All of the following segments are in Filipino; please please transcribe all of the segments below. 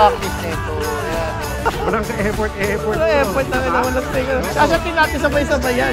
practice nito. Ayan. Walang ka-effort. Effort na naman lang tayo. Sasatin natin sabay-sabay yan.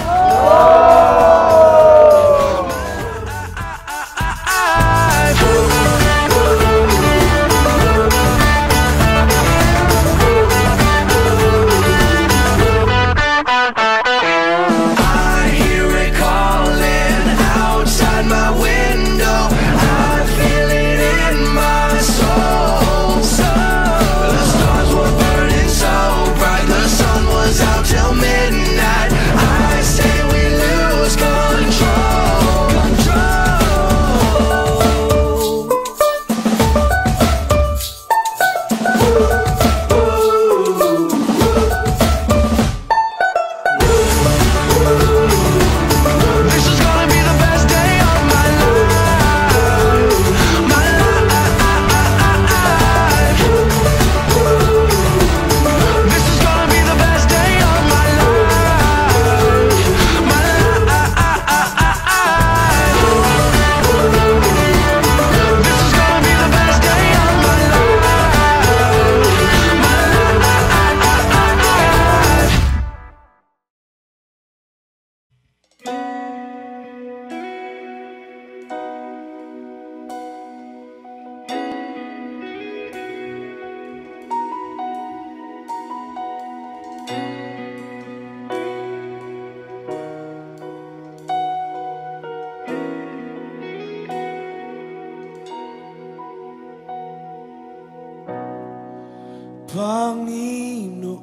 Panginoon,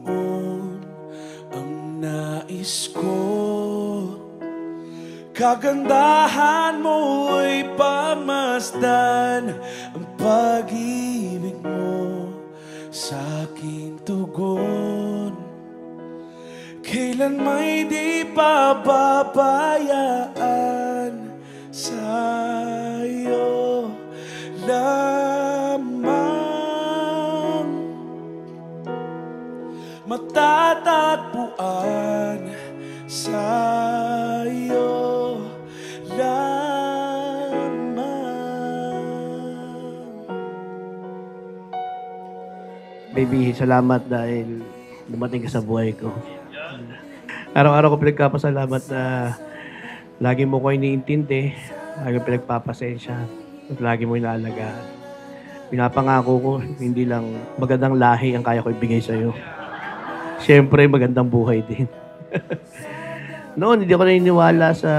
ang nais ko, kagandahan mo'y pamasdan, ang pag-ibig mo sa aking tugon. Kailan may di pababayaan sa'yo lamang. Matatagpuan sa'yo lamang. Baby, salamat dahil dumating ka sa buhay ko. Araw-araw ko pinagkapasalamat na lagi mo ko iniintindi, lagi pinagpapasensya, at lagi mo inaalagaan. Pinapangako ko, hindi lang magandang lahi ang kaya ko ibigay sa'yo. Siyempre, magandang buhay din. Noon, hindi ako naniniwala sa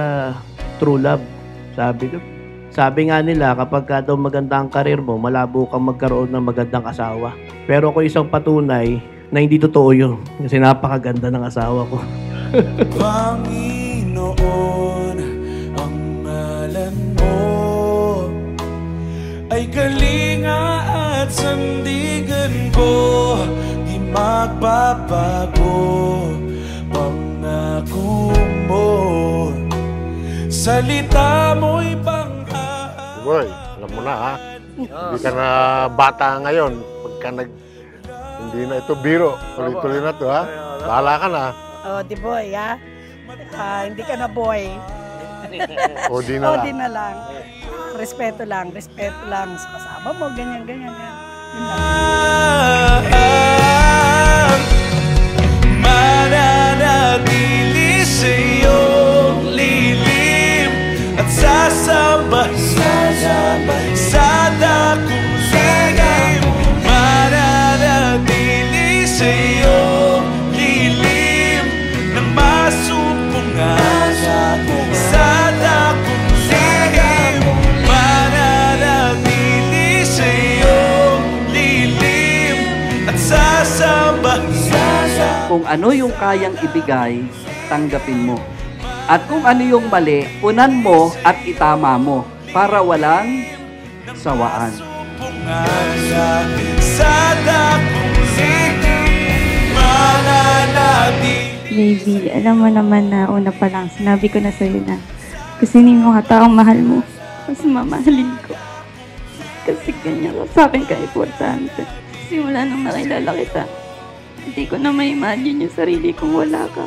true love. Sabi nga nila, kapag ka daw maganda ang karir mo, malabo kang magkaroon ng magandang asawa. Pero ako isang patunay na hindi totoo yun. Kasi napakaganda ng asawa ko. Panginoon, ang ngalan mo ay kalinga at sandigan ko, di magbabago pangako mo, salita mo'y pang-aari. Boy, alam mo na ha, hindi ka na bata ngayon. Pagka hindi na ito biro, tuloy-tuloy na to ha. Bahala ka na. Oh, di boy ha? Hindi ka na boy. O di na lang. O di na lang. Respeto lang sa kasama mo, ganyan. Yun lang. Mananatili sa iyong lilim at sasabay sa dakong lihim. Mananatili sa iyong lilim nang masumpungan sa dakong lihim. Mananatili sa iyong lilim at sasabay. Kung ano yung kayang ibigay, tanggapin mo. At kung ano yung mali, unan mo at itama mo para walang sawaan. Baby, alam mo naman na una pa lang, sinabi ko na sa'yo na kasi hindi mo taong mahal mo, mas mamahalin ko. Kasi ganyan ka sa akin ka-importante. Simula nung nakilala kita, hindi ko na ma-imagine yung sarili kong wala ka.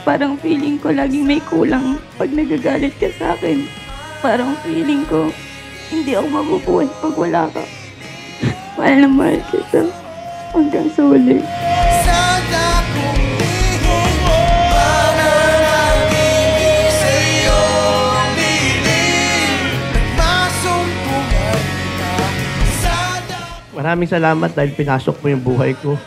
Parang feeling ko laging may kulang pag nagagalit ka sa akin. Parang feeling ko hindi ako mabubuhay pag wala ka. Mahal na mahal kita. hanggang sa huli. Maraming salamat dahil pinasok mo yung buhay ko.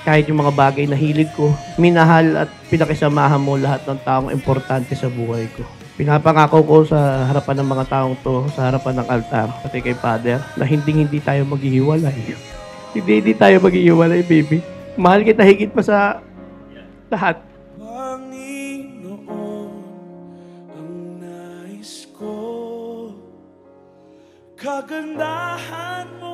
Kahit yung mga bagay na hilig ko, minahal at pinakisamahan mo lahat ng taong importante sa buhay ko. Pinapangako ko sa harapan ng mga taong to, sa harapan ng altar, pati kay Father, na hindi tayo maghihiwalay. Hindi tayo maghihiwalay, baby. Mahal kita higit pa sa lahat. Panginoon, ang nais ko, kagandahan mo